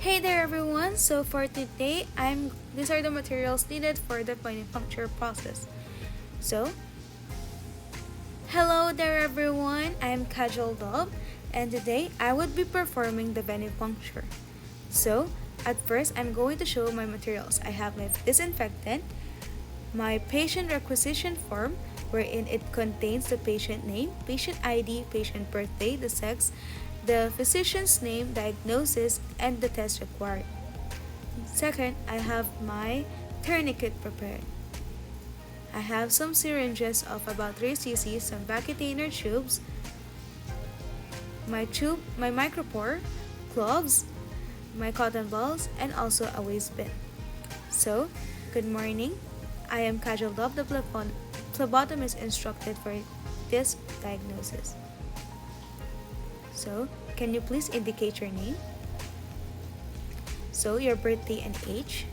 Hey there everyone, so for today, these are the materials needed for the venipuncture process. So, hello there everyone, I'm Kajal Dob and today I would be performing the venipuncture. So, at first I'm going to show my materials. I have my disinfectant, my patient requisition form wherein it contains the patient name, patient ID, patient birthday, the sex, the physician's name, diagnosis, and the test required. Second, I have my tourniquet prepared. I have some syringes of about 3 cc, some vacutainer tubes, my micropore, gloves, my cotton balls, and also a waste bin. So, good morning. I am Kajal Love, the phlebotomist instructed for this diagnosis. So, can you please indicate your name? So, your birthday and age.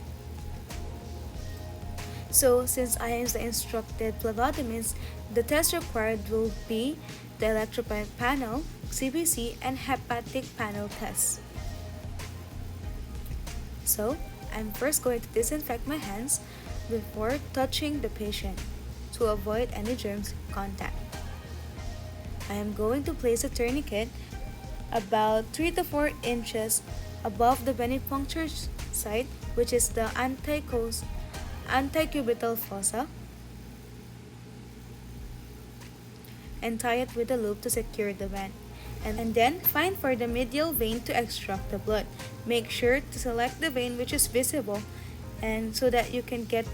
So, since I am the instructed phlebotomist, the test required will be the electropine panel, CBC, and hepatic panel tests. So, I'm first going to disinfect my hands before touching the patient to avoid any germs contact. I am going to place a tourniquet about 3 to 4 inches above the venipuncture site, which is the antecubital fossa, and tie it with a loop to secure the vent. And then find for the medial vein to extract the blood. Make sure to select the vein which is visible and so that you can get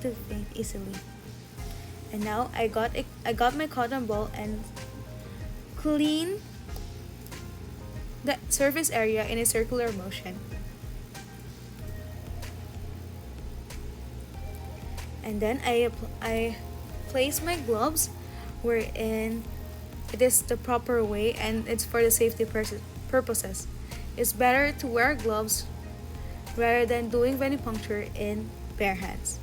the vein easily. And now I got my cotton ball and clean the surface area in a circular motion. And then I place my gloves wherein it is the proper way and it's for the safety purposes. It's better to wear gloves rather than doing venipuncture in bare hands.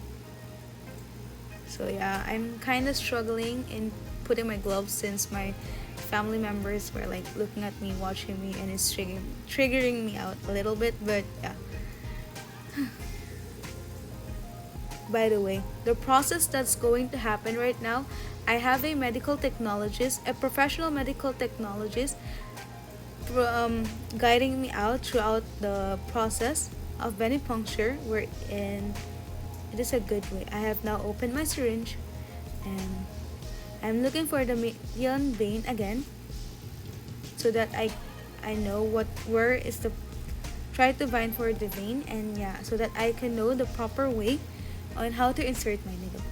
So yeah, I'm kind of struggling in putting my gloves since my family members were like looking at me, watching me, and it's triggering me out a little bit, but yeah. By the way, the process that's going to happen right now, I have a medical technologist, a professional medical technologist, guiding me out throughout the process of venipuncture, wherein it is a good way. I have now opened my syringe and I'm looking for the median vein again so that I know where is the try to find for the vein, and yeah, so that I can know the proper way on how to insert my needle.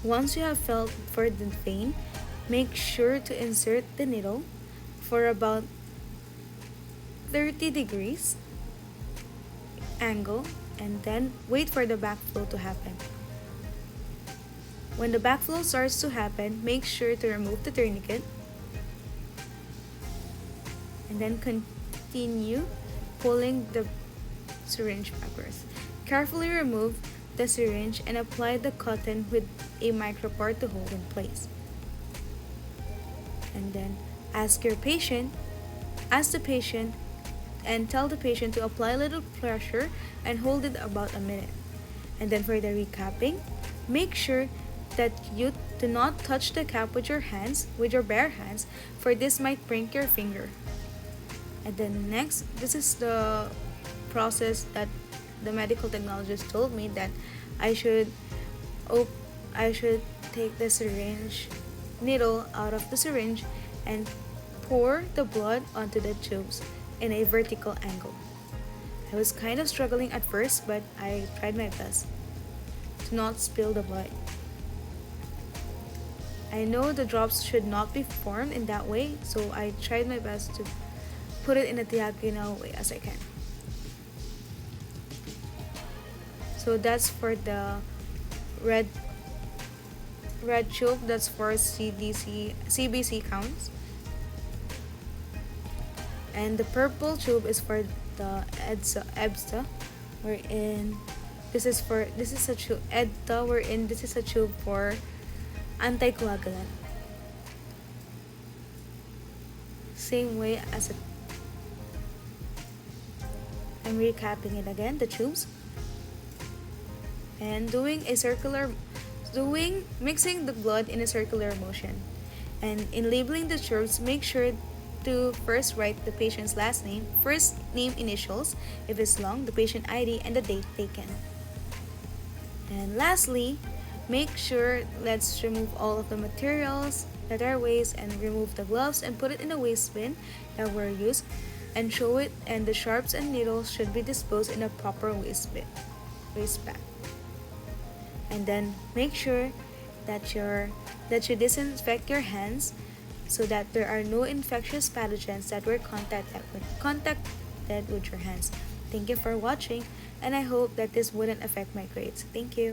Once you have felt for the vein, make sure to insert the needle for about 30 degrees angle and then wait for the backflow to happen. When the backflow starts to happen, make sure to remove the tourniquet and then continue pulling the syringe backwards. Carefully remove the syringe and apply the cotton with a micropore to hold in place. And then ask the patient and tell the patient to apply a little pressure and hold it about a minute. And then for the recapping, make sure that you do not touch the cap with your bare hands, for this might break your finger. And then next, this is the process that the medical technologist told me that I should take the syringe needle out of the syringe and pour the blood onto the tubes in a vertical angle. I was kind of struggling at first, but I tried my best to not spill the blood. I know the drops should not be formed in that way, so I tried my best to put it in a diagonal way as I can. So that's for the red tube, that's for CBC counts. And the purple tube is for the EBSA, wherein This is a tube EDTA we're in. This is a tube for anticoagulant. Same way as I'm recapping it again, the tubes, and mixing the blood in a circular motion. And in labeling the tubes, make sure to first write the patient's last name, first name initials, if it's long, the patient ID, and the date taken. And lastly, make sure, let's remove all of the materials that are waste and remove the gloves and put it in a waste bin that were used and show it, and the sharps and needles should be disposed in a proper waste bag. And then make sure that you disinfect your hands so that there are no infectious pathogens that were contacted with your hands. Thank you for watching, and I hope that this wouldn't affect my grades. Thank you.